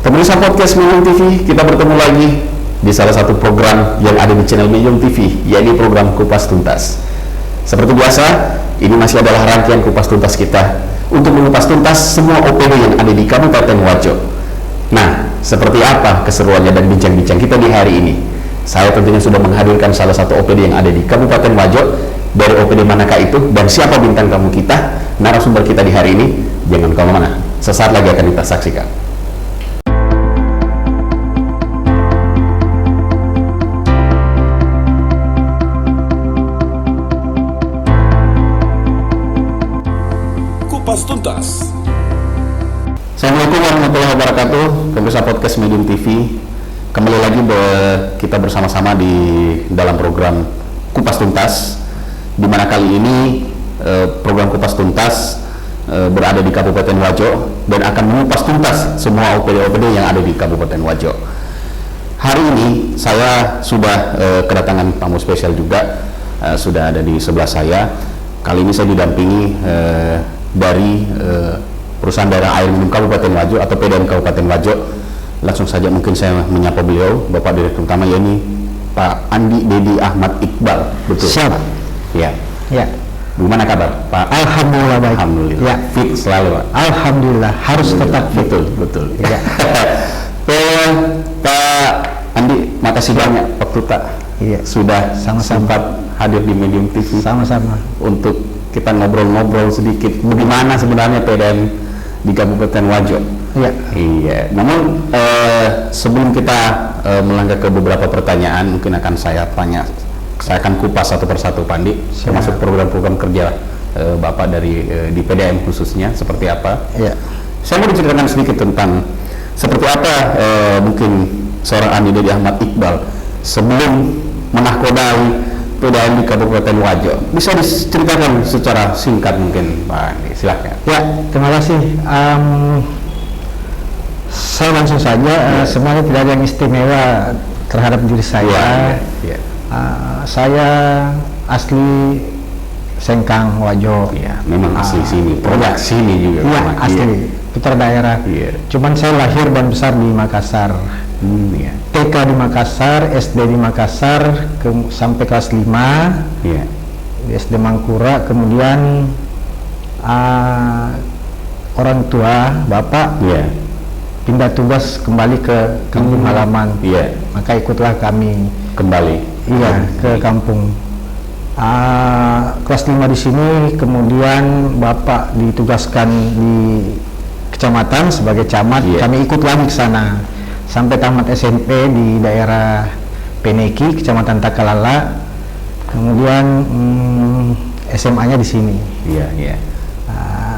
Pemirsa podcast Medium TV, kita bertemu lagi di salah satu program yang ada di channel Medium TV, yaitu program Kupas Tuntas. Seperti biasa, ini masih adalah rangkaian Kupas Tuntas kita untuk mengupas tuntas semua OPD yang ada di Kabupaten Wajo. Nah, seperti apa keseruannya dan bincang-bincang kita di hari ini? Saya tentunya sudah menghadirkan salah satu OPD yang ada di Kabupaten Wajo. Dari OPD manakah itu dan siapa bintang tamu kita, narasumber kita di hari ini? Jangan kemana-mana, sesaat lagi akan kita saksikan. Kupas Tuntas. Assalamualaikum warahmatullahi wabarakatuh, pemirsa podcast Medium TV. Kembali lagi kita bersama-sama di dalam program Kupas Tuntas, di mana kali ini program Kupas Tuntas berada di Kabupaten Wajo dan akan mengupas tuntas semua OPD-OPD yang ada di Kabupaten Wajo. Hari ini saya sudah kedatangan tamu spesial juga, sudah ada di sebelah saya. Kali ini saya didampingi dari perusahaan daerah air minum Kabupaten Wajo atau PDAM Kabupaten Wajo. Langsung saja mungkin saya menyapa beliau, Bapak Direktur Utama, yakni Pak Andi Dedi Ahmad Iqbal. Betul? Siap. Ya. Ya. Gimana kabar, Pak? Alhamdulillah baik. Alhamdulillah. Ya. Fit selalu, Pak. Alhamdulillah, harus tetap fit. Betul. Ya. Pak Andi, makasih banyak waktu tak Iya. sudah Sama-sama. sempat hadir di Medium TV Sama-sama. untuk kita ngobrol-ngobrol sedikit bagaimana sebenarnya PDAM di Kabupaten Wajo. Iya. Iya. Namun sebelum kita melangkah ke beberapa pertanyaan, mungkin akan saya akan kupas satu persatu, Pak Andi, termasuk program-program kerja Bapak dari di PDAM khususnya seperti apa. Iya. Saya mau diceritakan sedikit tentang seperti apa mungkin seorang Andi Dedi Ahmad Iqbal sebelum menahkodai PDAM di Kabupaten Wajo. Bisa diceritakan secara singkat mungkin, Pak Andi, silahkan. Ya, terima kasih. Saya langsung saja, semuanya tidak ada yang istimewa terhadap diri saya. Ya. Saya asli Sengkang, Wajo. Iya, memang asli sini, produk sini juga. Iya, memang. asli, putra daerah. Iya. Cuman saya lahir dan besar di Makassar. Iya. TK di Makassar, SD di Makassar, sampai kelas 5 Iya. di SD Mangkura. Kemudian orang tua bapak Iya. pindah tugas kembali ke kampung halaman. Iya. Maka ikutlah kami Kembali. ke kampung. Kelas 5 di sini, kemudian bapak ditugaskan di kecamatan sebagai camat. Iya. Kami ikut lagi ke sana sampai tamat SMP di daerah Peneki, Kecamatan Takalala. Kemudian SMA-nya di sini. Iya.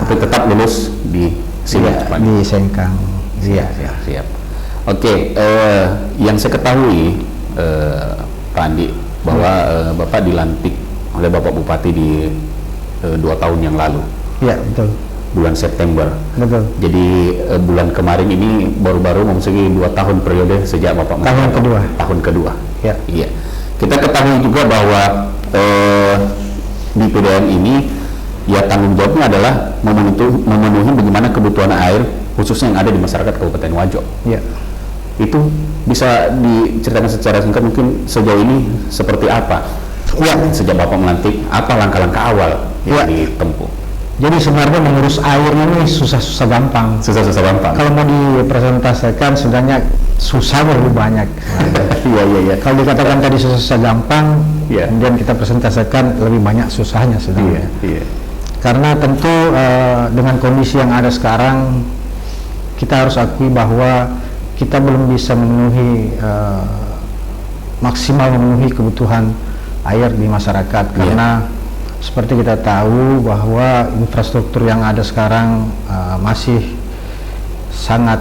Tapi tetap lulus di sini, Iya, Pak. di Sengkang. Iya. Siap. Oke, yang saya ketahui, Pak Andi, bahwa Bapak dilantik oleh Bapak Bupati di 2 tahun yang lalu, Iya, betul. bulan September. Betul. Jadi bulan kemarin ini baru-baru memasuki 2 tahun periode sejak Bapak Tahun menjabat. kedua. Tahun kedua. Ya. Iya. Kita ketahui juga bahwa di PDAM ini ya tanggung jawabnya adalah memenuhi bagaimana kebutuhan air khususnya yang ada di masyarakat Kabupaten Wajo. Iya. Itu bisa diceritakan secara singkat mungkin sejauh ini seperti apa? Ya. Sejak Bapak melantik, apa langkah-langkah awal yang Ya. ditempuh? Jadi sebenarnya mengurus air ini susah-susah gampang. Susah-susah gampang. Kalau mau dipresentasikan sebenarnya susahnya lebih banyak. Iya. Kalau dikatakan tadi susah gampang, Iya. kemudian kita presentasikan lebih banyak susahnya sebenarnya. Iya. Karena tentu dengan kondisi yang ada sekarang, kita harus akui bahwa kita belum bisa memenuhi maksimal memenuhi kebutuhan air di masyarakat. Karena seperti kita tahu bahwa infrastruktur yang ada sekarang masih sangat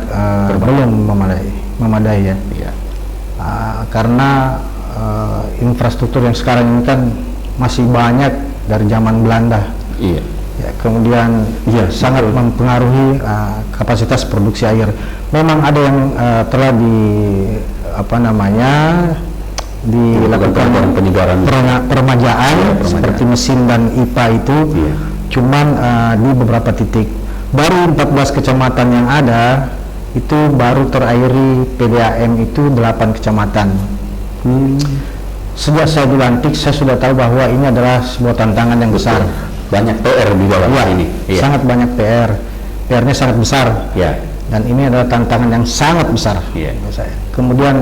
belum memadai ya. Iya. Karena infrastruktur yang sekarang ini kan masih banyak dari zaman Belanda. Iya. Ya, kemudian sangat mempengaruhi kapasitas produksi air. Memang ada yang telah dilakukan penyegaran permajaan seperti mesin dan IPA itu. Cuman di beberapa titik baru 14 kecamatan yang ada itu baru terairi PDAM itu 8 kecamatan. Sejak saya dilantik, saya sudah tahu bahwa ini adalah sebuah tantangan yang besar. Banyak PR di dalam Ya, ini. Iya. sangat banyak PR. PR-nya sangat besar. Ya. Dan ini adalah tantangan yang sangat besar. Iya. Menurut saya. Kemudian,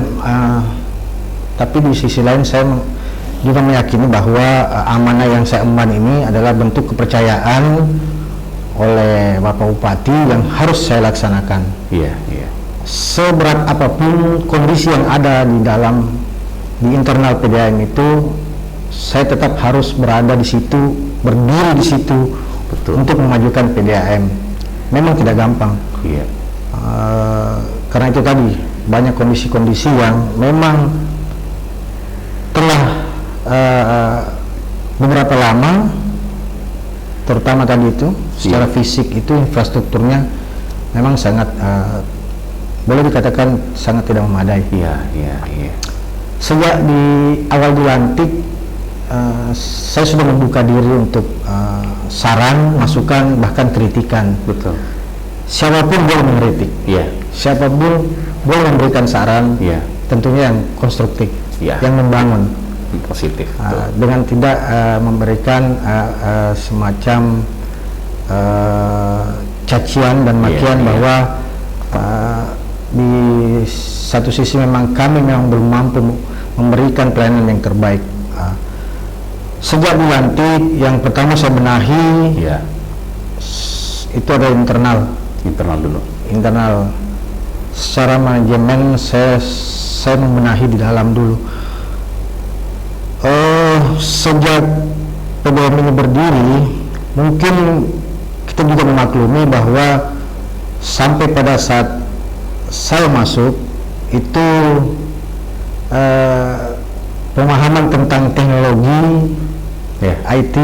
tapi di sisi lain saya juga meyakini bahwa amanah yang saya emban ini adalah bentuk kepercayaan oleh Bapak Bupati yang harus saya laksanakan. Iya, iya. Seberat apapun kondisi yang ada di internal PDAM itu, saya tetap harus berada di situ, berdiri di situ. Betul. Untuk memajukan PDAM. Memang tidak gampang. Iya. Karena itu tadi banyak kondisi-kondisi yang memang telah beberapa lama, terutama tadi itu secara fisik itu infrastrukturnya memang sangat boleh dikatakan sangat tidak memadai. Iya, iya, iya. Sejak di awal dilantik, saya sudah membuka diri untuk saran, masukan, bahkan kritikan. Betul. Siapapun boleh mengkritik, Iya. siapapun boleh memberikan saran, Iya. tentunya yang konstruktif, Iya. yang membangun, Positif. Betul. dengan tidak memberikan semacam cacian dan makian Iya, iya. bahwa di satu sisi memang kami memang belum mampu memberikan pelayanan yang terbaik. Sejak dilantik, yang pertama saya benahi Iya. itu ada internal. Internal dulu. Internal, secara manajemen saya membenahi di dalam dulu. Sejak PDAM ini berdiri, mungkin kita juga memaklumi bahwa sampai pada saat saya masuk itu pemahaman tentang teknologi IT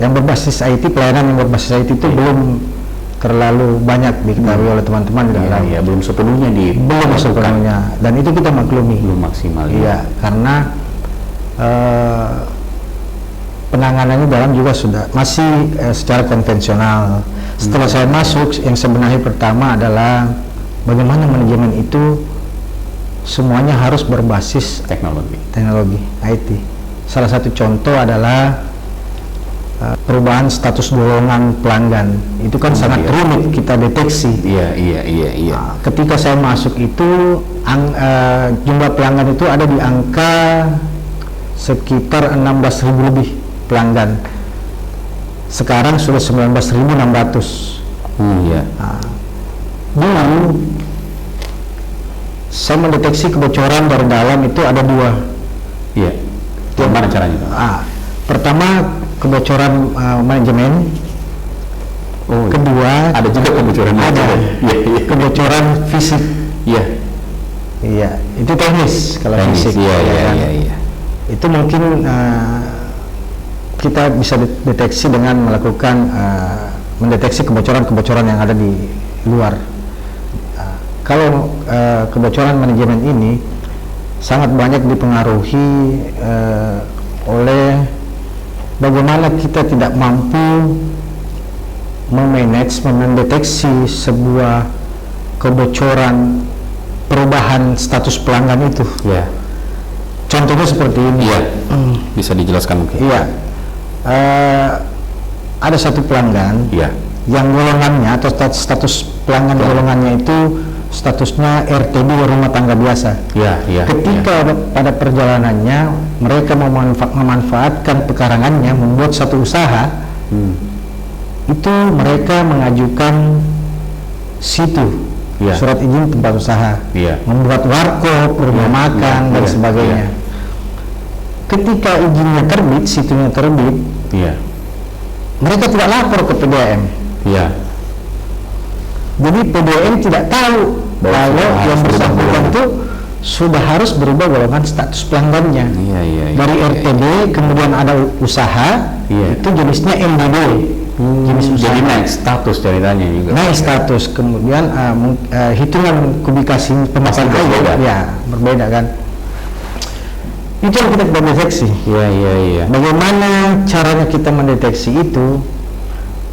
yang berbasis IT, pelayanan yang berbasis IT itu belum terlalu banyak diketahui oleh teman-teman di dalam. Iya, belum sepenuhnya Belum sepenuhnya, dan itu kita maklumi. belum maksimal. Iya, karena penanganannya dalam juga sudah masih secara konvensional. Setelah saya masuk, yang sebenarnya pertama adalah bagaimana manajemen itu semuanya harus berbasis teknologi IT. Salah satu contoh adalah perubahan status golongan pelanggan. Itu kan sangat rumit kita deteksi. Iya. Ketika saya masuk itu jumlah pelanggan itu ada di angka sekitar 16.000 lebih pelanggan. Sekarang sudah 19.600. Iya. Dulu saya mendeteksi kebocoran dari dalam itu ada 2. Iya. Gimana caranya? Pertama kebocoran manajemen. Oh, kedua ada juga kebocoran. Ada. Iya. Kebocoran fisik. Iya. Iya, itu teknis kalau fisik. Iya. Itu mungkin kita bisa deteksi dengan melakukan mendeteksi kebocoran-kebocoran yang ada di luar. Kalau kebocoran manajemen ini sangat banyak dipengaruhi oleh bagaimana kita tidak mampu mendeteksi sebuah kebocoran perubahan status pelanggan itu. Iya. Contohnya seperti ini. Iya. Bisa dijelaskan mungkin? Iya. Ada satu pelanggan yang golongannya atau status pelanggan golongannya itu statusnya RTB, rumah tangga biasa. Iya. Ketika pada perjalanannya mereka memanfaatkan pekarangannya membuat satu usaha, itu mereka mengajukan situ. Surat izin tempat usaha, membuat warkop, rumah makan dan sebagainya. Ketika izinnya terbit, situnya terbit, mereka tidak lapor ke PDAM. Jadi PDAM tidak tahu kalau yang bersangkutan itu sudah harus berubah golongan status pelanggannya. Dari RTB kemudian ada usaha, itu jenisnya MDB. Jadi naik status ceritanya juga. Naik status, kemudian hitungan kubikasi pemasang air berbeda kan. Itu yang kita deteksi. Iya. Bagaimana caranya kita mendeteksi itu?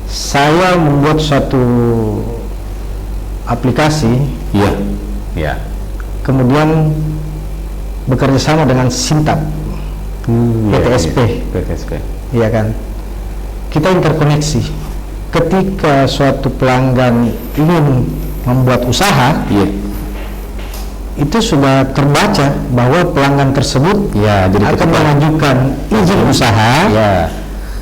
Saya membuat suatu aplikasi, Iya. Iya. kemudian bekerja sama dengan Sintap, PTSP. PTSP. Iya kan? Kita interkoneksi. Ketika suatu pelanggan ingin membuat usaha, Iya. itu sudah terbaca bahwa pelanggan tersebut Ya, jadi akan ketika- mengajukan izin usaha. Ya.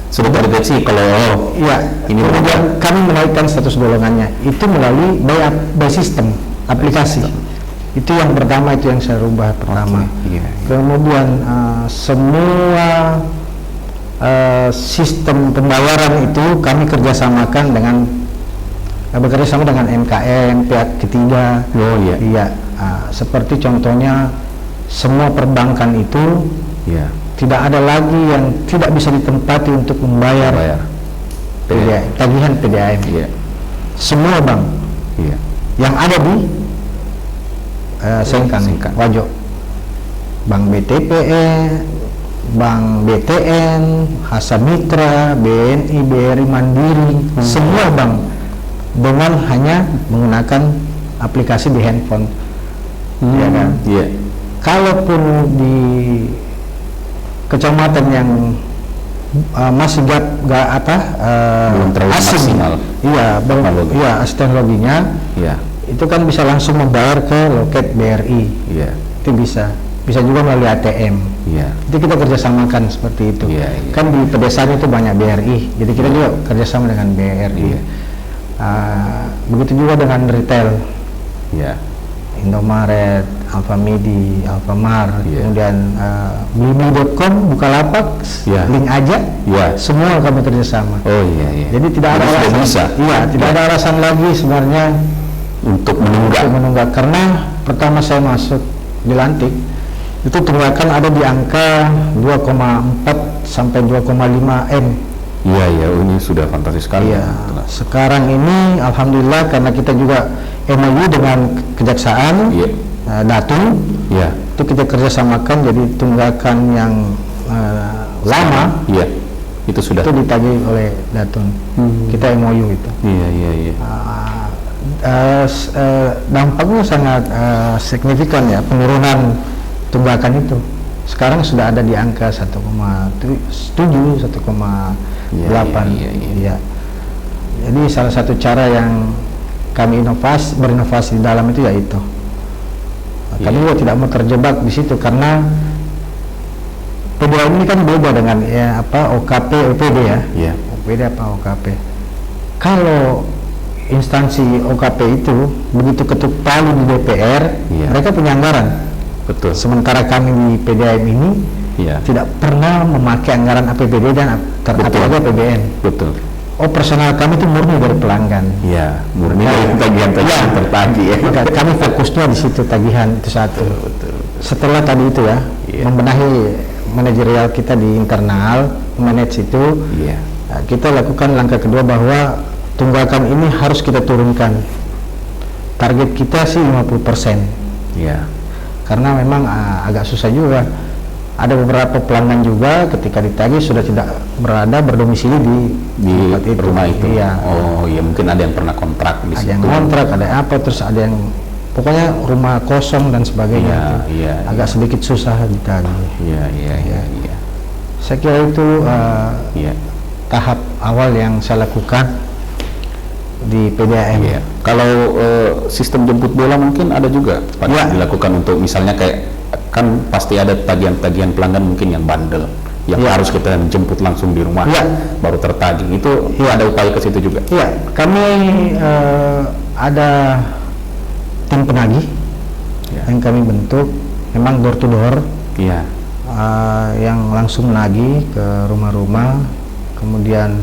Sudah terdeteksi kalau Ya, ini kemudian kami menaikkan status golongannya itu melalui by system aplikasi. Itu yang pertama, itu yang saya rubah pertama. Iya. Kemudian semua sistem pembayaran itu kami kerjasamakan dengan bekerja sama dengan MKM pihak ketiga. Oh iya. Iya, seperti contohnya semua perbankan itu Iya. tidak ada lagi yang tidak bisa ditempati untuk membayar Bayar. PDAM, tagihan PDAM. Iya. Semua bank Iya. yang ada di Sengkang, Wajo, Bank BTPE, Bank BTN, Hasa Mitra, BNI, BRI Mandiri, semua bank dengan hanya menggunakan aplikasi di handphone. Ya kan? Iya. Kalaupun di kecamatan yang masih belum terlalu asing, maksimal iya, teknologi. iya, teknologinya, Iya. itu kan bisa langsung membayar ke loket BRI. Iya. Itu bisa juga melalui ATM. Iya. Itu kita kerjasamakan seperti itu. Iya, iya. Kan di pedesaan itu banyak BRI, jadi kita juga kerjasama dengan BRI. Iya. Begitu juga dengan retail, Iya. Indomaret, Alfamidi, Alfamart, Iya. kemudian blibli.com, Bukalapak, Iya. link aja, Iya. semua kami kerjasama. Oh iya iya. Jadi tidak ada Jadi sudah alasan, bisa. iya, tidak ada alasan lagi sebenarnya Untuk menunggak. untuk menunggak, karena pertama saya masuk dilantik itu tunggakan ada di angka 2,4 sampai 2,5 M. Iya iya. Oh, ini sudah fantastis sekali. Iya. Ya. Sekarang ini alhamdulillah karena kita juga MOU dengan kejaksaan, Iya. Datum, Iya. itu kita kerjasamakan, jadi tunggakan yang lama Iya. Itu sudah. itu ditagih oleh Datum. Kita MOU itu. Iya iya iya. Dampaknya sangat signifikan ya, penurunan tunggakan itu. Sekarang sudah ada di angka 1,7, 1,8. Iya, iya, iya. Iya. Jadi salah satu cara yang kami berinovasi di dalam itu yaitu. Kami juga tidak mau terjebak di situ karena PDAM ini kan beda dengan OKP, OPD ya. Iya. OPD apa OKP. Kalau instansi OKP itu begitu ketuk palu di DPR, Iya. mereka punya anggaran. Betul. Sementara kami di PDAM ini Iya. tidak pernah memakai anggaran APBD dan Betul. apalagi APBN. Betul. Operasional kami itu murni dari pelanggan. Iya. Murni Nah, dari tagihan-tagihan iya. tertagih ya. Maka kami fokusnya di situ, tagihan itu satu. Betul. Setelah tadi itu ya, Iya. membenahi manajerial kita di internal, manage itu, Iya. kita lakukan langkah kedua bahwa tunggakan ini harus kita turunkan. Target kita sih 50%, Iya. karena memang agak susah juga. Ada beberapa pelanggan juga ketika ditagih sudah tidak berdomisili Di tempat itu. rumah itu. Iya. Oh iya, mungkin ada yang pernah kontrak di Ada situ. yang kontrak, ada apa, terus ada yang pokoknya rumah kosong dan sebagainya. Iya, itu iya, agak sedikit susah ditagih. Iya iya iya iya. Saya kira itu Iya. tahap awal yang saya lakukan di PDAM. Iya. Kalau sistem jemput bola mungkin ada juga Pak, Iya. dilakukan untuk misalnya kayak kan pasti ada tagihan-tagihan pelanggan mungkin yang bandel yang Iya. harus kita jemput langsung di rumah Iya. baru tertagih. Itu Iya. ada upaya ke situ juga. Iya, kami ada tim penagih Iya. yang kami bentuk, memang door to door, Iya. yang langsung menagih ke rumah-rumah, kemudian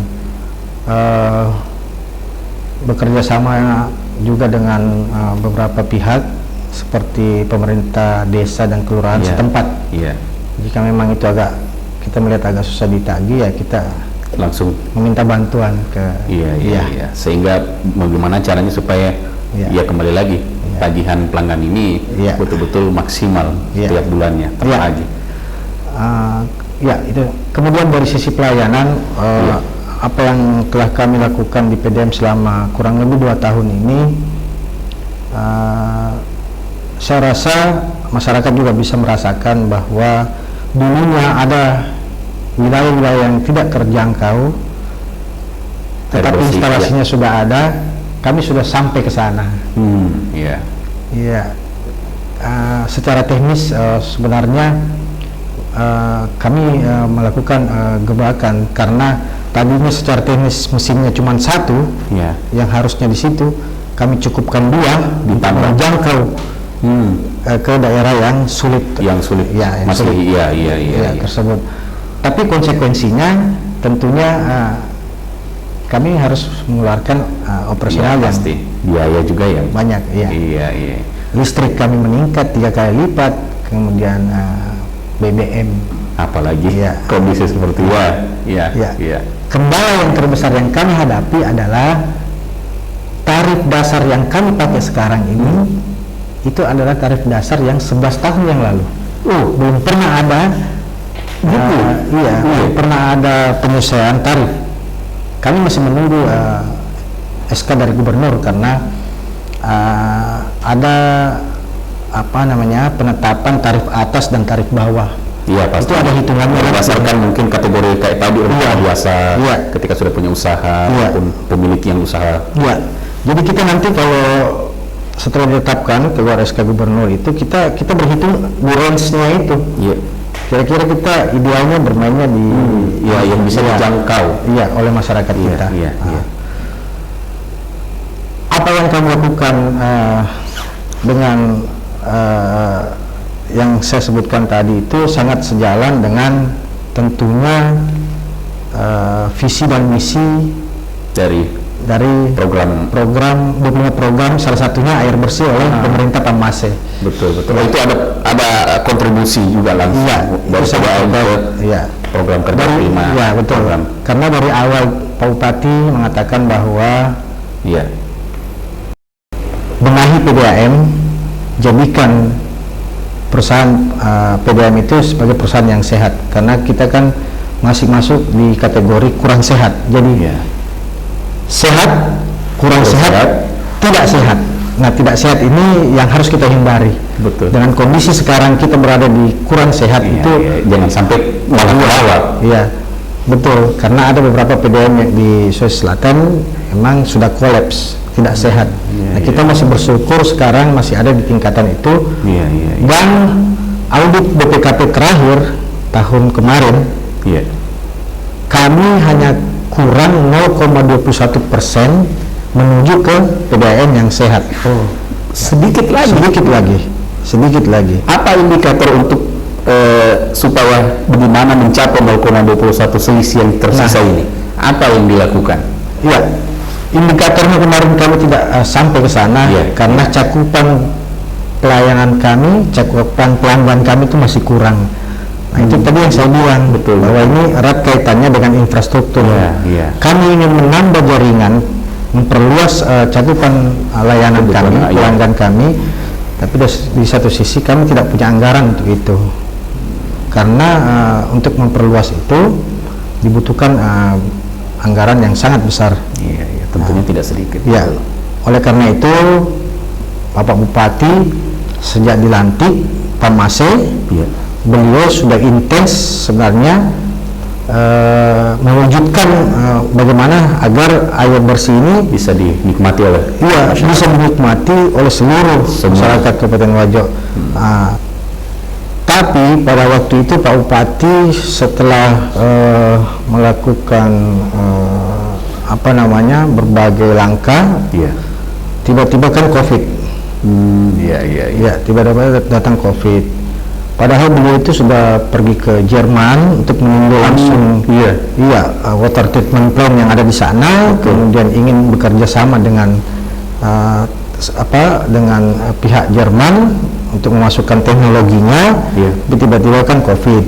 bekerja sama juga dengan beberapa pihak seperti pemerintah desa dan kelurahan Iya. setempat. Iya. Jika memang itu kita melihat agak susah ditagih, ya kita Langsung. meminta bantuan ke Iya iya iya. Sehingga bagaimana caranya supaya Iya. ya kembali lagi tagihan pelanggan ini Iya. betul-betul maksimal Iya. tiap bulannya tertagih. Ya itu. Kemudian dari sisi pelayanan, Iya. apa yang telah kami lakukan di PDAM selama kurang lebih 2 tahun ini, saya rasa masyarakat juga bisa merasakan bahwa dulunya ada wilayah-wilayah yang tidak terjangkau, tetapi instalasinya sudah ada. Kami sudah sampai ke sana. Iya. Iya. Secara teknis sebenarnya kami melakukan gebrakan karena tadinya secara teknis mesinnya cuma satu, yang harusnya di situ kami cukupkan 2 untuk menjangkau ke daerah yang sulit, ya, yang masih sulit. Iya, tersebut. Tapi konsekuensinya tentunya kami harus mengeluarkan operasional yang pasti biaya juga ya banyak. Iya. Listrik kami meningkat 3 kali lipat, kemudian BBM, apalagi kondisi seperti Iya. Kendala yang terbesar yang kami hadapi adalah tarif dasar yang kami pakai sekarang ini itu adalah tarif dasar yang 11 tahun yang lalu. Belum pernah ada belum pernah ada penyesuaian tarif. Kami masih menunggu SK dari gubernur karena ada penetapan tarif atas dan tarif bawah. Iya, pasti. Itu ada hitungannya berdasarkan mungkin kategori kayak tadi orang biasa ketika sudah punya usaha maupun pemilik yang usaha. Jadi kita nanti kalau setelah ditetapkan keluar SK gubernur itu kita berhitung di range-nya itu. Kira-kira kita idealnya bermainnya di yang bisa dijangkau oleh masyarakat kita. Apa yang kamu lakukan dengan yang saya sebutkan tadi itu sangat sejalan dengan tentunya visi dan misi dari program salah satunya air bersih oleh pemerintah Pamase. Betul. Itu ada kontribusi juga langsung program kerja prima. Iya, betul. Karena dari awal Pak Bupati mengatakan bahwa benahi PDAM, jadikan perusahaan PDAM itu sebagai perusahaan yang sehat, karena kita kan masih masuk di kategori kurang sehat. Jadi sehat, kurang sehat, tidak sehat. Nah, tidak sehat ini yang harus kita hindari. Betul. Dengan kondisi sekarang kita berada di kurang sehat itu jangan sampai malah merawat. Iya, betul. Karena ada beberapa PDAM yang di Sulawesi Selatan memang sudah kolaps, tidak sehat. Kita masih bersyukur sekarang masih ada di tingkatan itu. Dan audit BPKP terakhir tahun kemarin, kami hanya kurang 0,21% menuju ke PDAM yang sehat. Sedikit lagi. Apa indikator untuk supaya bagaimana mencapai 0,21 selisih yang tersisa ini? Apa yang dilakukan? Indikatornya kemarin kami tidak sampai ke sana karena cakupan pelayanan kami, cakupan pelanggan kami itu masih kurang. Nah, itu tadi yang saya bilang bahwa ini erat kaitannya dengan infrastruktur. Kami ingin menambah jaringan, memperluas cakupan layanan kami, pelanggan kami, tapi di satu sisi kami tidak punya anggaran untuk itu. Karena untuk memperluas itu dibutuhkan anggaran yang sangat besar. Tentunya tidak sedikit. Oleh karena itu Bapak Bupati sejak dilantik Pamase, beliau sudah intens sebenarnya mewujudkan bagaimana agar air bersih ini bisa dinikmati oleh seluruh masyarakat Kabupaten Wajo. Tapi pada waktu itu Pak Bupati setelah melakukan berbagai langkah, tiba-tiba kan COVID. Tiba-tiba datang COVID. Padahal beliau itu sudah pergi ke Jerman untuk menunggu langsung water treatment plant yang ada di sana, kemudian ingin bekerja sama dengan pihak Jerman untuk memasukkan teknologinya. Tapi tiba-tiba kan COVID.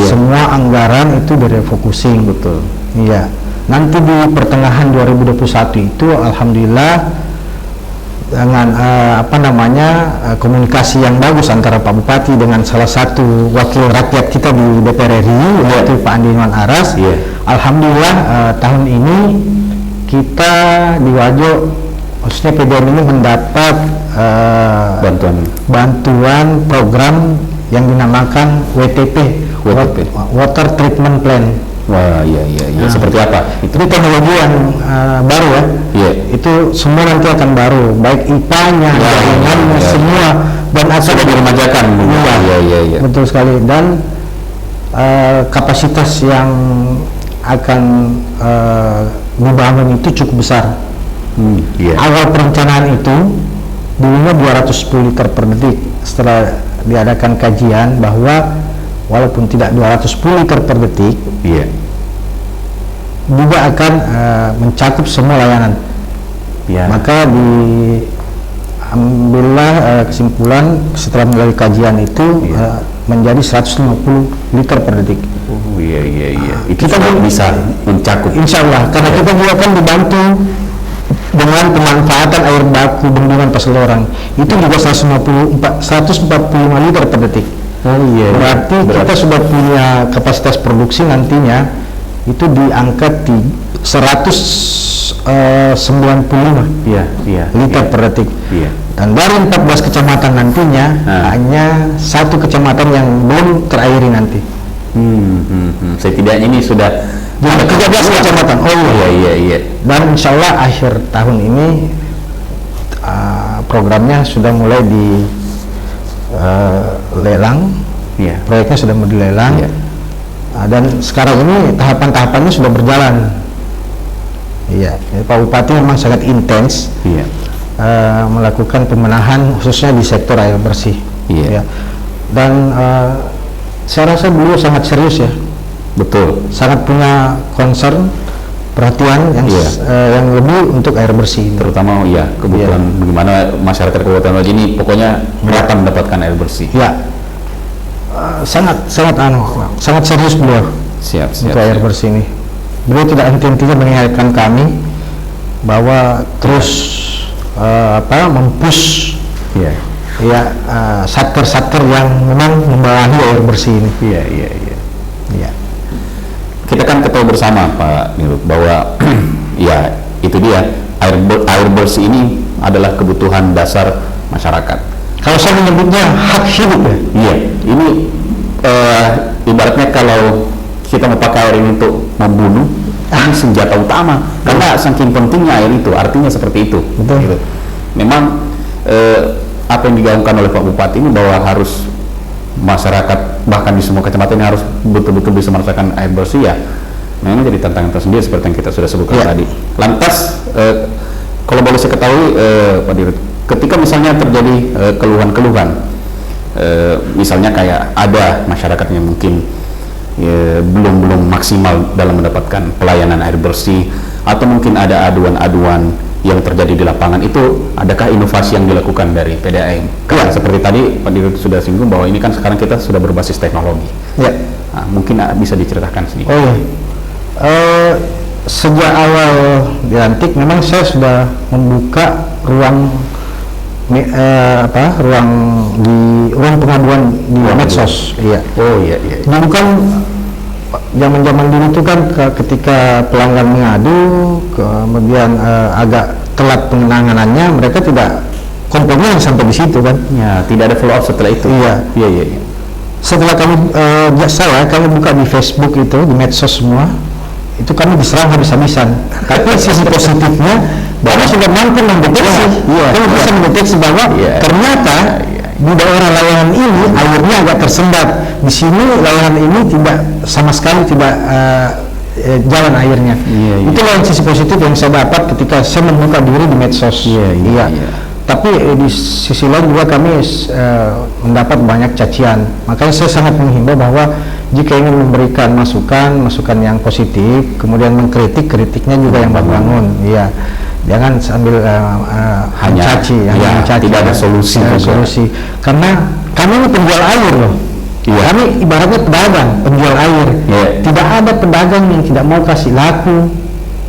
Semua anggaran itu direfocusing. Nanti di pertengahan 2021 itu alhamdulillah dengan komunikasi yang bagus antara Pak Bupati dengan salah satu wakil rakyat kita di DPR RI, yaitu Pak Andi Iwan Aras. Alhamdulillah tahun ini kita di Wajo khususnya PDAM ini mendapat bantuan program yang dinamakan WTP, Water Treatment Plan. Wah, iya. Seperti apa? Itu teknologi yang baru ya. Iya. Itu semua nanti akan baru, baik IPA-nya, jaringannya, semua, dan sudah diremajakan. Iya. Betul sekali. Dan kapasitas yang akan dibangun itu cukup besar. Awal perencanaan itu dulunya 210 liter per detik. Setelah diadakan kajian bahwa walaupun tidak 210 liter per detik, juga akan mencakup semua layanan. Maka diambillah kesimpulan setelah melalui kajian itu menjadi 150 liter per detik. Itu kita bisa mencakup. Insya Allah, karena kita juga akan dibantu dengan pemanfaatan air baku bendungan Paselorang. Itu juga 145 liter per detik. Berarti kita sudah punya kapasitas produksi nantinya itu diangkat di 195 liter per detik. Dan dari 14 kecamatan nantinya hanya 1 kecamatan yang belum terairi nanti. Setidaknya ini sudah 13 kecamatan. Iya. Dan insya Allah akhir tahun ini programnya sudah mulai di lelang. Proyeknya sudah mau dilelang. Dan sekarang ini tahapan-tahapannya sudah berjalan. Pak Bupati memang sangat intens melakukan pemenahan khususnya di sektor air bersih. Dan saya rasa beliau sangat serius ya. Betul. Sangat punya concern, perhatian yang lebih untuk air bersih. Terutama kebutuhan bagaimana masyarakat Kabupaten Loji ini pokoknya merata mendapatkan air bersih. Sangat serius beliau. Siap. Untuk air bersih ini. Beliau tidak henti-hentinya mengingatkan kami bahwa terus mempush satker-satker yang memang membawahi air bersih ini. Iya. Kita kan ketahui bersama Pak Nirut bahwa itu dia air bersih ini adalah kebutuhan dasar masyarakat. Kalau saya menyebutnya hak hidup ya. Ini ibaratnya kalau kita mau pakai air ini untuk membunuh, ini senjata utama karena saking pentingnya air itu, artinya seperti itu. Betul. Memang apa yang digaungkan oleh Pak Bupati ini bahwa harus masyarakat bahkan di semua kecamatan ini harus betul-betul bisa merasakan air bersih memang jadi tantangan tersendiri seperti yang kita sudah sebutkan tadi. Lantas kalau boleh saya ketahui Pak Dirut, ketika misalnya terjadi keluhan-keluhan misalnya kayak ada masyarakat yang mungkin belum maksimal dalam mendapatkan pelayanan air bersih atau mungkin ada aduan-aduan yang terjadi di lapangan, itu adakah inovasi yang dilakukan dari PDAM? Karena seperti tadi Pak Dirut sudah singgung bahwa ini kan sekarang kita sudah berbasis teknologi. Nah, mungkin bisa diceritakan sedikit. Sejak awal dilantik memang saya sudah membuka ruang pengaduan di medsos. Nah, bukan zaman-zaman dulu itu kan ketika pelanggan mengadu kemudian agak telat penanganannya, mereka tidak komplain sampai di situ kan. Tidak ada follow up setelah itu. Setelah kami buka di Facebook itu, di medsos semua, itu kami diserang habis-habisan. Tapi sisi positifnya bahwa sudah mampu mendeteksi, kami bisa mendeteksi bahwa ternyata di daerah layanan ini airnya agak tersendat. Di sini layanan ini sama sekali tidak jalan airnya. Itulah sisi positif yang saya dapat ketika saya membuka diri di medsos. Tapi di sisi lain juga kami mendapat banyak cacian. Makanya saya sangat menghimbau bahwa jika ingin memberikan masukan yang positif, kemudian mengkritik, kritiknya juga yang membangun. Jangan sambil hanya mencaci, tidak ada solusi. Karena kami ini penjual air loh. Kami ibaratnya pedagang, penjual air. Tidak ada pedagang yang tidak mau kasih laku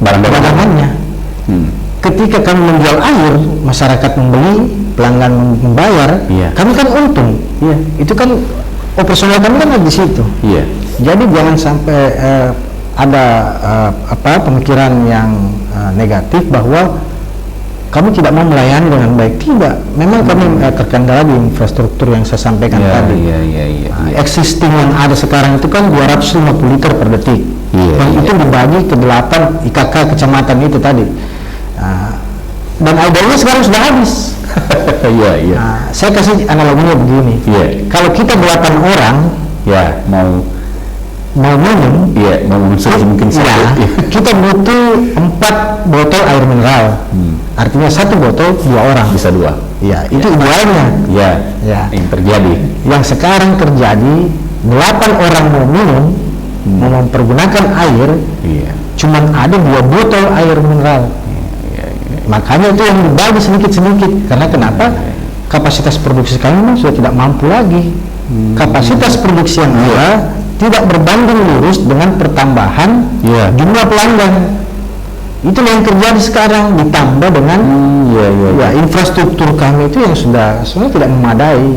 barang-dagangannya. Ketika kami menjual air, masyarakat membeli, pelanggan membayar, kami kan untung. Itu kan operasional kami kan di situ. Jadi jangan sampai ada pemikiran yang negatif bahwa kami tidak mau melayani dengan baik. Tidak, memang kami terkendala di infrastruktur yang saya sampaikan tadi. Existing yang ada sekarang itu kan 250 liter per detik. Itu dibagi ke 8 IKK kecamatan itu tadi. Dan idolnya sekarang sudah habis. Saya kasih analoginya begini. Kalau kita 8 orang mau minum, mungkin kita butuh 4 botol air mineral. Artinya 1 botol 2 orang. Bisa 2. Itu idealnya. Yang terjadi. Yang sekarang terjadi 8 orang mau minum, mau mempergunakan air, cuman ada 2 botol air mineral. Makanya itu yang dibagi sedikit-sedikit. Karena kenapa? Kapasitas produksi kami sudah tidak mampu lagi. Kapasitas produksi yang ada tidak berbanding lurus dengan pertambahan jumlah pelanggan. Itu yang terjadi sekarang, ditambah dengan infrastruktur kami itu yang sudah sebenarnya tidak memadai,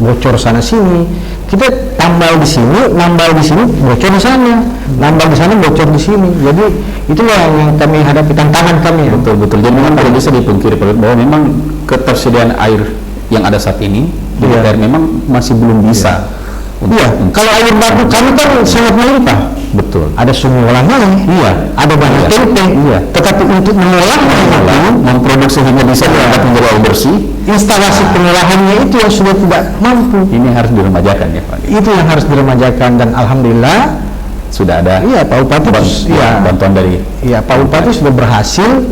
bocor sana sini. Kita tambal di sini, nambal di sini, bocor di sana, nambal di sana, bocor di sini. Jadi itulah yang kami hadapi, tantangan kami. Betul. Jadi memang tidak bisa dipungkiri bahwa memang ketersediaan air yang ada saat ini di DPR memang masih belum bisa. Kalau air baku kami kan sangat melimpah. Betul. Ada sumur Langai, ada banyak tempe, tetapi untuk mengolah, memproduksi hingga bisa dapat menjadi air bersih, instalasi pengolahannya itu yang sudah tidak mampu. Ini harus diremajakan ya Pak. Itu yang harus diremajakan, dan alhamdulillah sudah ada. Pak Bupati bantuan dari. Pak Bupati sudah berhasil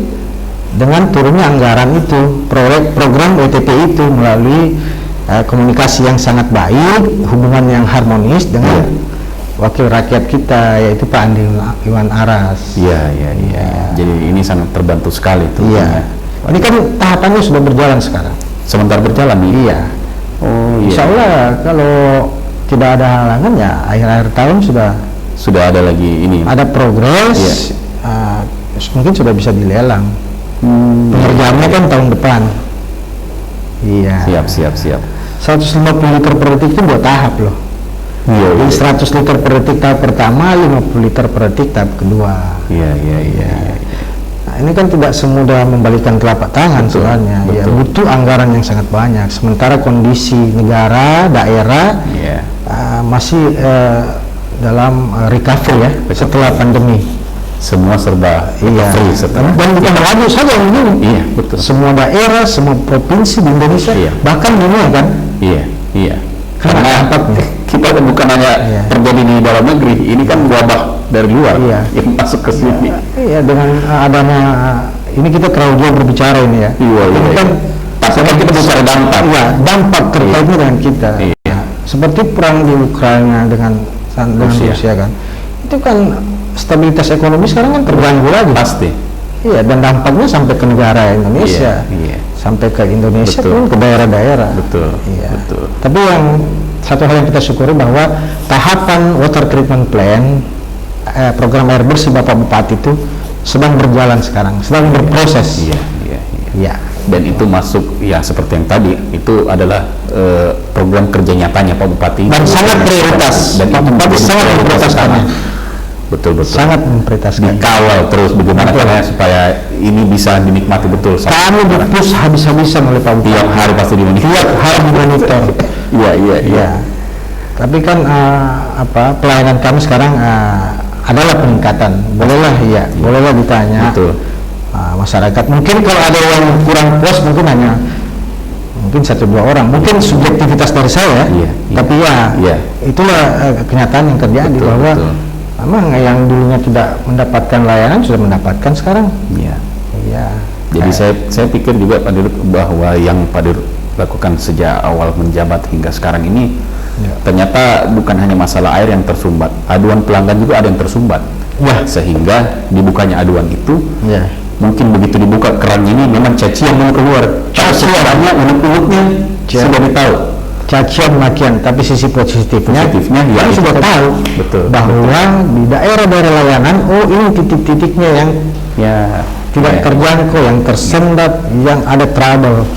dengan turunnya anggaran itu, program WTP itu melalui komunikasi yang sangat baik, hubungan yang harmonis dengan wakil rakyat kita, yaitu Pak Andi Iwan Aras. Jadi ini sangat terbantu sekali tuh. Ini kan tahapannya sudah berjalan sekarang. Sebentar berjalan nih. Insya Allah kalau tidak ada halangan ya akhir-akhir tahun sudah ada lagi ini. Ada progres. Mungkin sudah bisa dilelang. Pengerjaannya kan tahun depan. Siap. 150 liter per detik itu 2 tahap loh. 100 liter per detik tahap pertama, 50 liter per detik tahap kedua. Nah, ini kan tidak semudah membalikan telapak tangan soalnya. Butuh anggaran yang sangat banyak. Sementara kondisi negara, daerah masih dalam recovery setelah pandemi. Semua serba recovery setelah. Dan bukan lagi saja yang begini. Semua daerah, semua provinsi di Indonesia, bahkan dunia kan. Karena kita kan bukan hanya terjadi di dalam negeri, ini kan wabah dari luar yang masuk ke sini. Dengan adanya ini kita terlalu jauh berbicara ini ya. Ini kan kita bicara dampak. Dampak terkaitnya dengan kita. Seperti perang di Ukraina dengan Rusia kan. Itu kan stabilitas ekonomi sekarang kan terganggu lagi. Pasti. Dan dampaknya sampai ke negara Indonesia. Sampai ke Indonesia pun ke daerah-daerah. Betul. Tapi yang satu hal yang kita syukuri bahwa tahapan water treatment plan, program air bersih Bapak Bupati itu sedang berjalan sekarang, sedang berproses. Dan itu masuk seperti yang tadi itu adalah program kerja nyatanya Pak Bupati. Dan sangat prioritas. Dan Pak Bupati sangat memprioritaskannya. Betul. Sangat memprioritaskan. Dikawal terus bagaimana caranya supaya ini bisa dinikmati betul. Kami di-push habis-habisan oleh Pak Bupati. Tiap hari pasti dimonitor. Tiap hari dimonitor. Tapi kan pelayanan kami sekarang adalah peningkatan. Bolehlah ditanya. Betul. Masyarakat mungkin kalau ada yang kurang puas mungkin 1-2 orang, mungkin subjektivitas dari saya, tapi itulah kenyataan yang terjadi. Bahwa memang yang dulunya tidak mendapatkan layanan sudah mendapatkan sekarang. Jadi saya pikir juga Pak Dirut bahwa yang Pak Dirut lakukan sejak awal menjabat hingga sekarang ini ternyata bukan hanya masalah air yang tersumbat, aduan pelanggan juga ada yang tersumbat. Sehingga dibukanya aduan itu mungkin begitu dibuka keran ini memang cacian mau keluar. Caciannya unek-uneknya sudah ditahu. Cacian makian, tapi sisi positifnya ya sudah tahu bahwa di daerah-daerah layanan ini titik-titiknya yang tidak terjangkau, yang tersendat, yang ada trouble.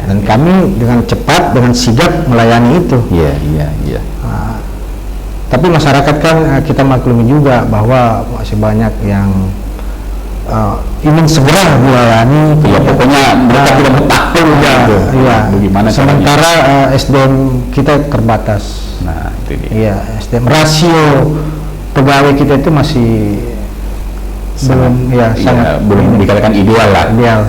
Dan kami dengan cepat, dengan sigap melayani itu. Tapi masyarakat kan kita maklumi juga bahwa masih banyak yang ingin segera dilayani. Ya, pokoknya mereka tidak tahu gitu. Iya. Bagaimana sementara SDM kita terbatas. Nah, itu dia. Iya, SDM rasio pegawai kita itu masih belum dikatakan ideal lah. Ideal.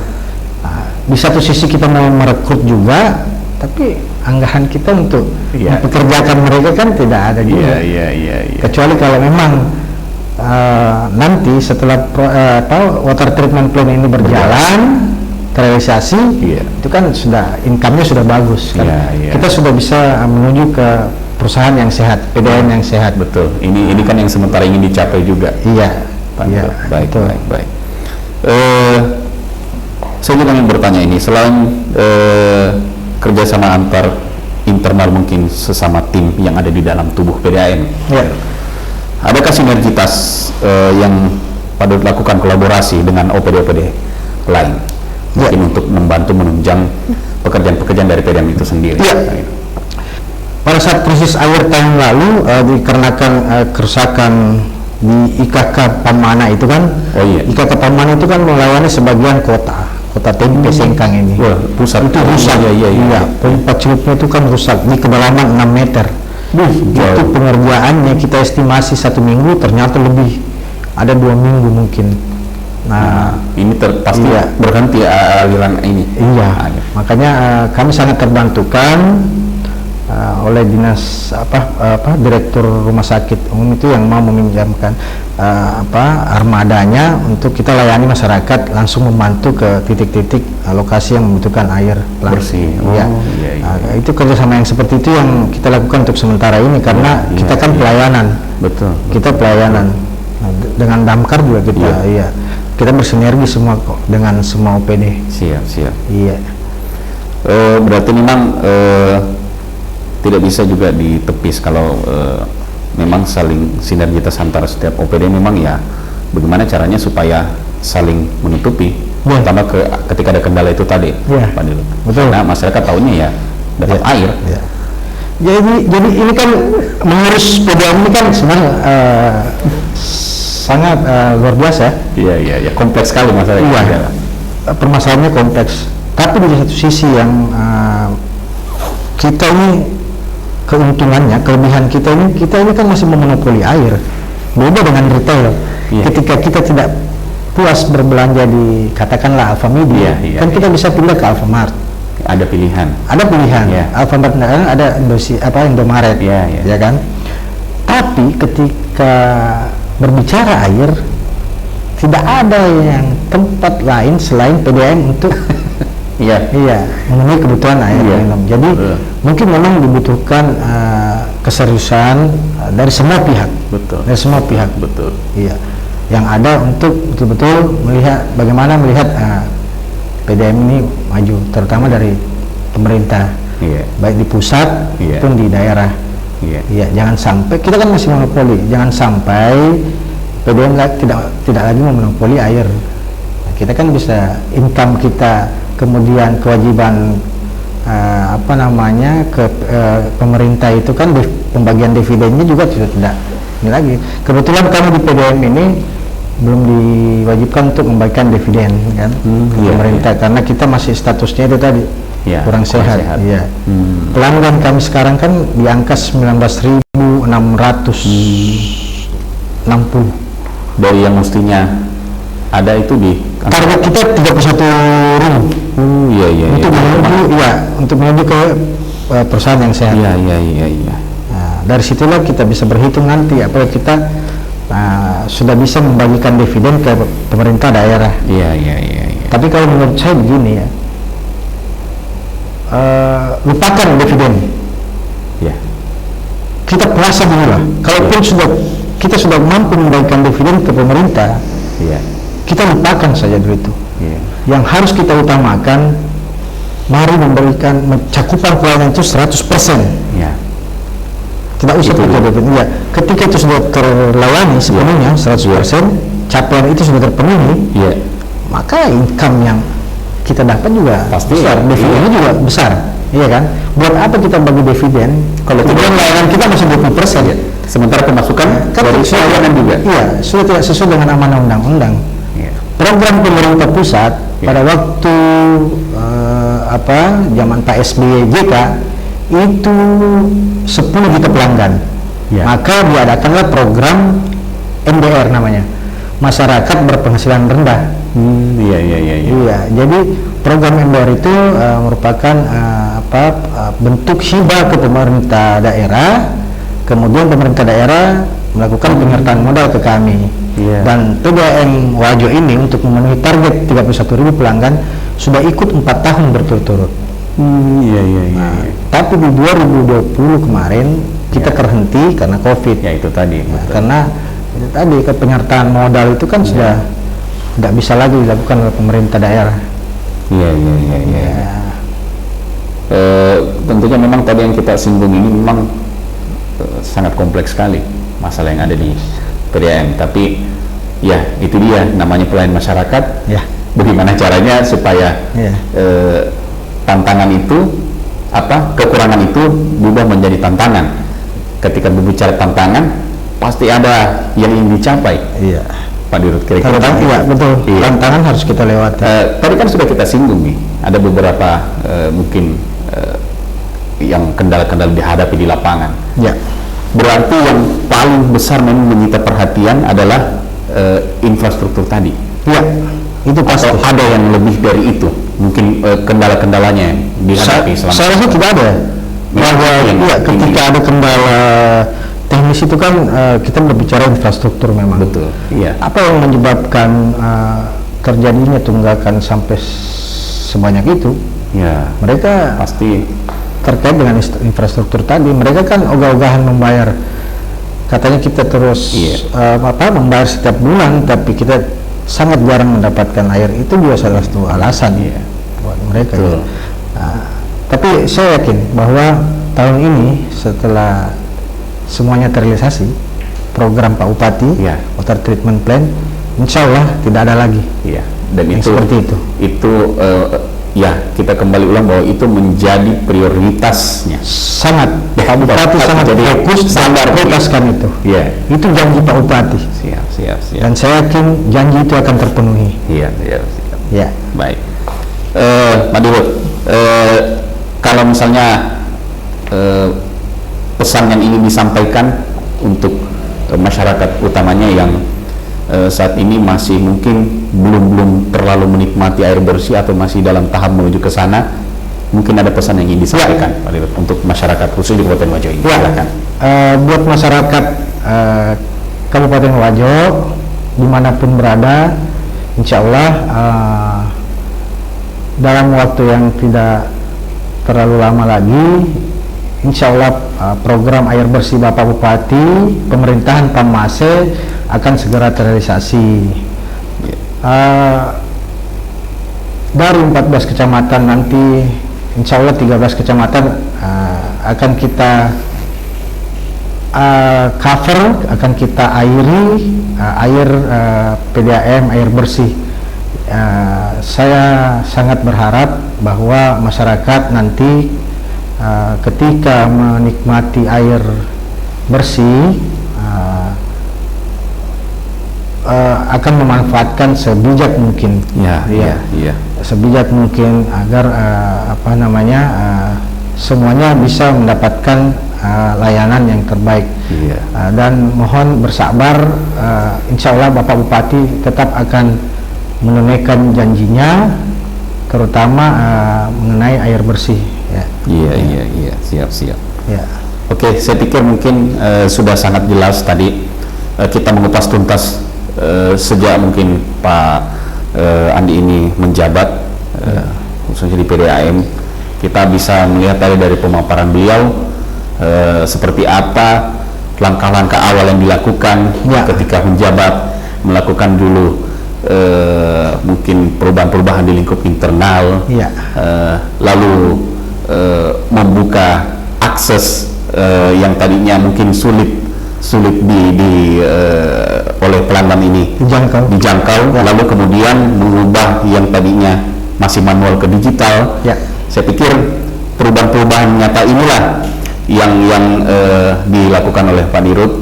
Nah, di satu sisi kita mau merekrut juga, tapi anggaran kita untuk mempekerjakan mereka kan tidak ada juga. Iya. Kecuali kalau memang nanti setelah water treatment plant ini berjalan, terrealisasi, itu kan sudah income-nya sudah bagus kan. Kita sudah bisa menuju ke perusahaan yang sehat, PDAM yang sehat. Betul. Ini kan yang sementara ingin dicapai juga. Iya. Baik. Saya juga ingin bertanya ini, selain kerjasama antar internal mungkin sesama tim yang ada di dalam tubuh PDAM, adakah sinergitas yang pada dilakukan kolaborasi dengan OPD-OPD lain, mungkin untuk membantu menunjang pekerjaan-pekerjaan dari PDAM itu sendiri? Pada saat krisis air tahun lalu, dikarenakan kerusakan di IKK Pamana itu kan, IKK Pamana itu kan melayani sebagian kota Tempe Sengkang ini. Pusat itu rusak. Iya. Pompa celupnya itu kan rusak di kedalaman 6 meter. Itu pengerjaannya kita estimasi 1 minggu, ternyata lebih, ada 2 minggu mungkin. Nah, ini pasti berhenti aliran ini. Iya. Makanya kami sangat terbantukan oleh dinas direktur rumah sakit umum itu yang mau meminjamkan armadanya untuk kita layani masyarakat, langsung membantu ke titik-titik lokasi yang membutuhkan air bersih. Iya. Itu kerjasama yang seperti itu yang kita lakukan untuk sementara ini karena kita kan pelayanan. Betul. Kita pelayanan. Dengan damkar juga kita kita bersinergi semua kok dengan semua OPD. Siap. Iya. Berarti memang tidak bisa juga ditepis kalau memang saling sinergitas antara setiap OPD. Memang bagaimana caranya supaya saling menutupi, terutama ketika ada kendala itu tadi, Pak Dirut. Betul. Karena masyarakat tahunya dapat air. Jadi ini kan mengurus PDAM ini kan sebenarnya sangat luar biasa. Iya, kompleks sekali masalah. Permasalahannya kompleks. Tapi di satu sisi yang kita ini keuntungannya, kelebihan kita ini kan masih memonopoli air. Beda dengan retail. Ketika kita tidak puas berbelanja di katakanlah Alfamidi, kan kita bisa pindah ke Alfamart. Ada pilihan. Alfamart ada Indomaret, ya kan. Tapi ketika berbicara air, tidak ada yang tempat lain selain PDAM untuk memenuhi kebutuhan air minum. Jadi mungkin memang dibutuhkan keseriusan dari semua pihak. Betul. Iya. Yang ada untuk betul-betul bagaimana melihat PDAM ini maju, terutama dari pemerintah, baik di pusat maupun di daerah. Jangan sampai kita kan masih monopoli. Jangan sampai PDAM tidak lagi memonopoli air. Kita kan bisa income kita, kemudian kewajiban ke pemerintah itu kan pembagian dividennya juga tidak ini lagi. Kebetulan kami di PDAM ini belum diwajibkan untuk membagikan dividen kan pemerintah karena kita masih statusnya itu tadi kurang sehat. Pelanggan kami sekarang kan di angka 19.660 dari yang mestinya ada itu di target kita 31 rumah. Untuk menuju ke perusahaan yang sehat. Nah, dari situlah kita bisa berhitung nanti apakah kita sudah bisa membagikan dividen ke pemerintah daerah. Tapi kalau menurut saya begini lupakan dividen. Kita puasa dulu lah. Kalaupun kita sudah mampu membagikan dividen ke pemerintah, kita lupakan saja dulu itu. Yang harus kita utamakan, mari memberikan cakupan pelayanan itu 100%. Tidak usah dividen. Ketika itu sudah terlayani sepenuhnya 100%, capaian itu sudah terpenuhi, maka income yang kita dapat juga pasti besar, dividennya juga besar, iya kan? Buat apa kita bagi dividen kalau kemudian layanan kita masih 20%? Sementara pemasukan kan dari pelayanan juga. Sudah tidak sesuai dengan amanah undang-undang. program pemerintah pusat pada waktu zaman Pak SBY JK itu 10 juta pelanggan. Maka diadakanlah program MBR namanya, masyarakat berpenghasilan rendah. Iya, jadi program MBR itu merupakan bentuk hibah ke pemerintah daerah, kemudian pemerintah daerah melakukan penyertaan modal ke kami. Dan PDAM Wajo ini untuk memenuhi target 31.000 pelanggan sudah ikut 4 tahun berturut-turut. Tapi di 2020 kemarin kita terhenti karena COVID. Ya itu tadi. Karena itu tadi penyertaan modal itu kan sudah tidak bisa lagi dilakukan oleh pemerintah daerah. Tentunya memang tadi yang kita singgung ini memang sangat kompleks sekali masalah yang ada di PDAM. Tapi ya itu dia namanya pelayan masyarakat. Bagaimana caranya supaya tantangan itu kekurangan itu berubah menjadi tantangan. Ketika berbicara tantangan pasti ada yang ingin dicapai. Pak Dirut, kira-kira betul. Tantangan harus kita lewati. Tadi kan sudah kita singgung nih, ada beberapa mungkin yang kendala-kendala dihadapi di lapangan. Berarti yang paling besar memang menyita perhatian adalah infrastruktur tadi. Itu pasti. Atau ada yang lebih dari itu, mungkin kendala-kendalanya yang dihadapi selama. Saya rasa tidak ada. Bahwa ketika ada kendala teknis itu kan kita berbicara infrastruktur memang. Betul. Apa yang menyebabkan terjadinya tunggakan sampai sebanyak itu? Mereka pasti terkait dengan infrastruktur tadi. Mereka kan ogah-ogahan membayar. Katanya kita terus membayar setiap bulan, tapi kita sangat jarang mendapatkan air. Itu juga salah satu alasan buat mereka. Tapi saya yakin bahwa tahun ini setelah semuanya terrealisasi, program Pak Bupati, Water Treatment Plan, insya Allah tidak ada lagi. Dan itu seperti itu. Kita kembali ulang bahwa itu menjadi prioritasnya. Sangat. Pak Bupati sangat fokus dan prioritaskan itu. Itu janji Pak Bupati. Siap. Dan saya yakin janji itu akan terpenuhi. Baik. Pak Dirut, kalau misalnya pesan yang ingin disampaikan untuk masyarakat utamanya yang saat ini masih mungkin belum terlalu menikmati air bersih atau masih dalam tahap menuju ke sana, mungkin ada pesan yang ingin disampaikan Pak Dirut untuk masyarakat khusus di Kabupaten Wajo ini. Silakan. Buat masyarakat Kabupaten Wajo dimanapun berada, insya Allah dalam waktu yang tidak terlalu lama lagi, insya Allah program air bersih Bapak Bupati, pemerintahan Pamase akan segera terrealisasi. Dari 14 kecamatan nanti, insya Allah 13 kecamatan akan kita cover, akan kita airi air PDAM, air bersih. Saya sangat berharap bahwa masyarakat nanti ketika menikmati air bersih akan memanfaatkan sebijak mungkin. Sebijak mungkin agar semuanya bisa mendapatkan layanan yang terbaik. Dan mohon bersabar, insya Allah Bapak Bupati tetap akan menunaikan janjinya, terutama mengenai air bersih. Siap. Oke, saya pikir mungkin sudah sangat jelas tadi kita mengupas tuntas sejak mungkin Pak Andi ini menjabat khususnya di PDAM. Kita bisa melihat tadi dari pemaparan beliau seperti apa langkah-langkah awal yang dilakukan ketika menjabat, melakukan dulu mungkin perubahan-perubahan di lingkup internal, lalu membuka akses yang tadinya mungkin sulit oleh pelanggan ini dijangkau, lalu kemudian mengubah yang tadinya masih manual ke digital. Saya pikir perubahan-perubahan nyata inilah yang dilakukan oleh Pak Dirut,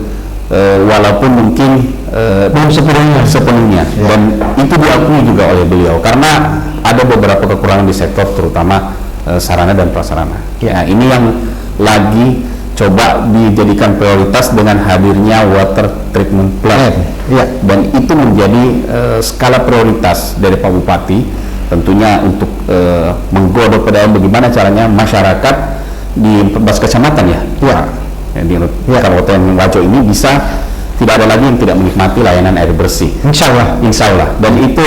walaupun mungkin belum sepenuhnya. Ya. Dan itu diakui juga oleh beliau karena ada beberapa kekurangan di sektor terutama sarana dan prasarana. Ya, ini yang lagi coba dijadikan prioritas dengan hadirnya water treatment plant. Ya. Dan itu menjadi skala prioritas dari Pak Bupati tentunya untuk menggodok bagaimana caranya masyarakat di 14 kecamatan di Kabupaten Wajo ini bisa tidak ada lagi yang tidak menikmati layanan air bersih. Insya Allah. Dan itu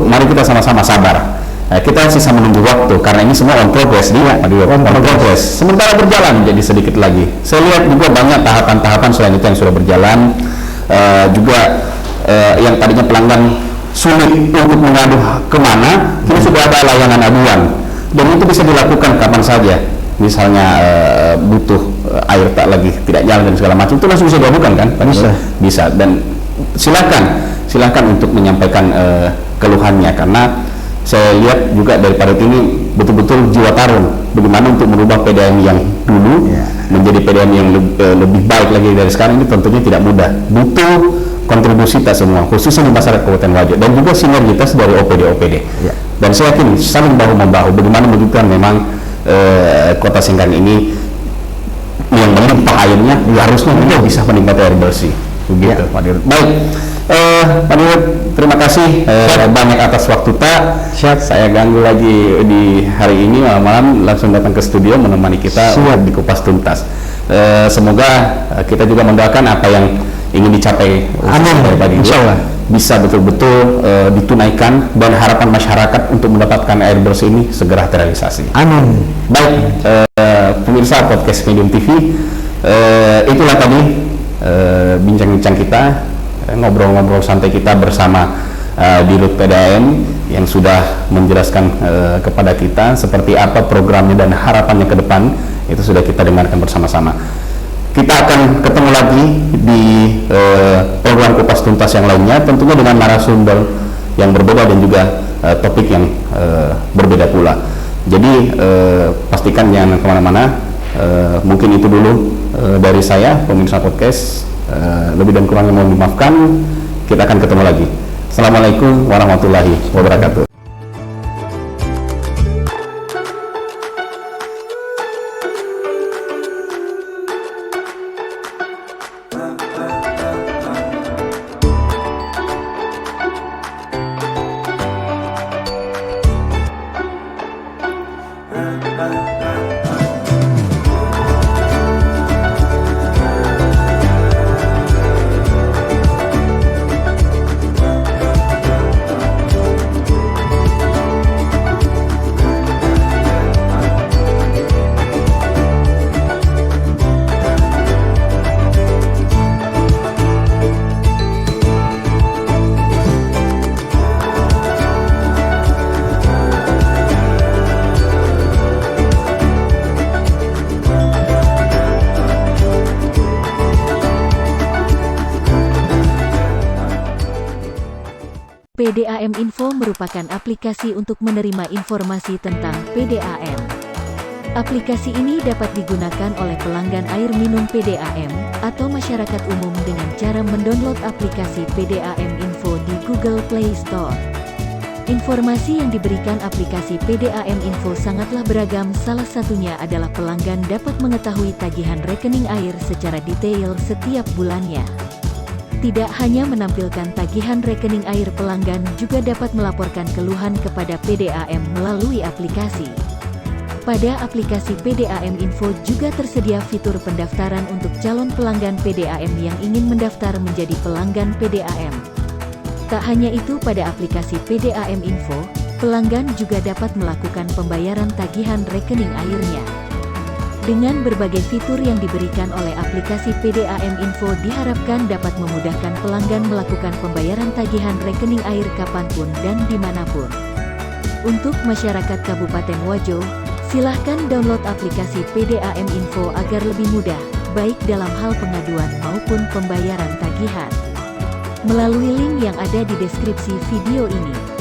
mari kita sama-sama sabar. Kita sisa menunggu waktu karena ini semua on progress on progress. Sementara berjalan jadi sedikit lagi. Saya lihat juga banyak tahapan-tahapan selain itu yang sudah berjalan. Yang tadinya pelanggan sulit untuk mengadu kemana, kini sudah ada layanan aduan dan itu bisa dilakukan kapan saja. Misalnya butuh air tak jalan dan segala macam, itu langsung bisa dilakukan kan? Bisa. Dan silakan untuk menyampaikan keluhannya karena saya lihat juga dari Parut ini betul-betul jiwa tarung bagaimana untuk merubah PDAM yang dulu menjadi PDAM yang lebih baik lagi dari sekarang. Ini tentunya tidak mudah, butuh kontribusi kita semua, khususnya di masyarakat Kabupaten Wajo dan juga sinergitas dari OPD. Dan saya yakin saling bahu-membahu bagaimana mewujudkan memang Kota Sengkang ini yang melimpah airnya harusnya juga bisa menikmati air bersih. Begitu, Pak Dirut. Baik, Pak Dirut, terima kasih banyak atas waktu saya ganggu lagi di hari ini malam langsung datang ke studio menemani kita di Kupas Tuntas. Semoga kita juga mendoakan apa yang ingin dicapai dari Pak Dirut bisa betul-betul ditunaikan dan harapan masyarakat untuk mendapatkan air bersih ini segera terrealisasi. Amin. Baik, pemirsa podcast Medium TV, itulah tadi bincang-bincang kita, ngobrol-ngobrol santai kita bersama Dirut PDAM yang sudah menjelaskan kepada kita seperti apa programnya dan harapannya ke depan. Itu sudah kita dengarkan bersama-sama. Kita akan ketemu lagi di program Kupas Tuntas yang lainnya, tentunya dengan narasumber yang berbeda dan juga topik yang berbeda pula. Jadi pastikan jangan kemana-mana. Mungkin itu dulu dari saya, pemirsa podcast. Lebih dan kurangnya mohon dimaafkan. Kita akan ketemu lagi. Assalamualaikum warahmatullahi wabarakatuh. PDAM Info merupakan aplikasi untuk menerima informasi tentang PDAM. Aplikasi ini dapat digunakan oleh pelanggan air minum PDAM atau masyarakat umum dengan cara mendownload aplikasi PDAM Info di Google Play Store. Informasi yang diberikan aplikasi PDAM Info sangatlah beragam, salah satunya adalah pelanggan dapat mengetahui tagihan rekening air secara detail setiap bulannya. Tidak hanya menampilkan tagihan rekening air, pelanggan juga dapat melaporkan keluhan kepada PDAM melalui aplikasi. Pada aplikasi PDAM Info juga tersedia fitur pendaftaran untuk calon pelanggan PDAM yang ingin mendaftar menjadi pelanggan PDAM. Tak hanya itu, pada aplikasi PDAM Info, pelanggan juga dapat melakukan pembayaran tagihan rekening airnya. Dengan berbagai fitur yang diberikan oleh aplikasi PDAM Info diharapkan dapat memudahkan pelanggan melakukan pembayaran tagihan rekening air kapanpun dan dimanapun. Untuk masyarakat Kabupaten Wajo, silahkan download aplikasi PDAM Info agar lebih mudah, baik dalam hal pengaduan maupun pembayaran tagihan. Melalui link yang ada di deskripsi video ini.